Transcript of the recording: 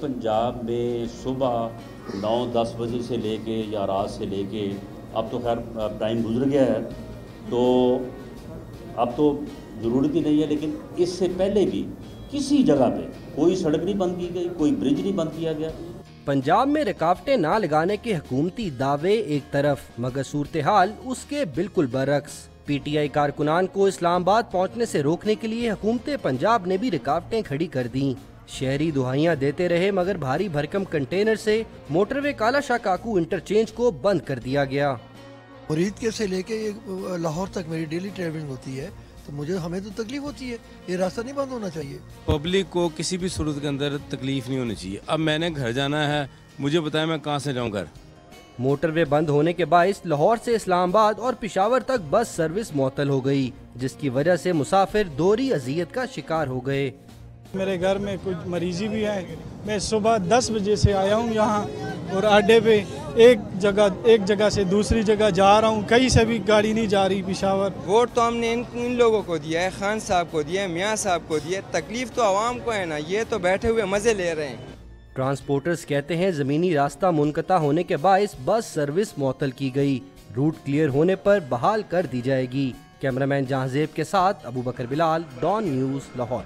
पंजाब में सुबह 9-10 बजे से लेके या रात से लेके, अब तो खैर टाइम गुजर गया है, तो अब तो ज़रूरत ही नहीं है, लेकिन इससे पहले भी किसी जगह पे कोई सड़क नहीं बंद की गई, कोई ब्रिज नहीं बंद किया गया। पंजाब में रुकावटें ना लगाने के हुकूमती दावे एक तरफ, मगर सूरत हाल उसके बिल्कुल बरक्स। PTI कारकुनान को इस्लामाबाद पहुंचने से रोकने के लिए हुकूमत पंजाब ने भी रुकावटें खड़ी कर दी। शहरी दुहाइयां देते रहे, मगर भारी भरकम कंटेनर से मोटरवे काला शाह काकू इंटरचेंज को बंद कर दिया गया। मुरीद से लेके लाहौर तक मेरी डेली ट्रैवलिंग होती है, तो हमें तो तकलीफ होती है, ये रास्ता नहीं बंद होना चाहिए। पब्लिक को किसी भी सूरत के अंदर तकलीफ नहीं होनी चाहिए। अब मैंने घर जाना है, मुझे बताया मैं कहाँ से जाऊँ घर। मोटरवे बंद होने के बाइस लाहौर से इस्लामाबाद और पेशावर तक बस सर्विस मुअत्तल हो गई, जिसकी वजह से मुसाफिर दोहरी अजियत का शिकार हो गए। मेरे घर में कुछ मरीजी भी है। मैं सुबह 10 बजे से आया हूँ यहाँ, और अड्डे पे एक जगह से दूसरी जगह जा रहा हूँ, कहीं से भी गाड़ी नहीं जा रही पेशावर। वोट तो हमने इन लोगों को दिया है, खान साहब को दिया है, मियाँ साहब को दिया है, तकलीफ तो आवाम को है ना, ये तो बैठे हुए मजे ले रहे हैं। ट्रांसपोर्टर्स कहते हैं जमीनी रास्ता मुनक़ता होने के बाइस बस सर्विस मुअत्तल की गई, रूट क्लियर होने पर बहाल कर दी जाएगी। कैमरामैन जहांजेब के साथ अबू बकर बिलाल, डॉन न्यूज़, लाहौर।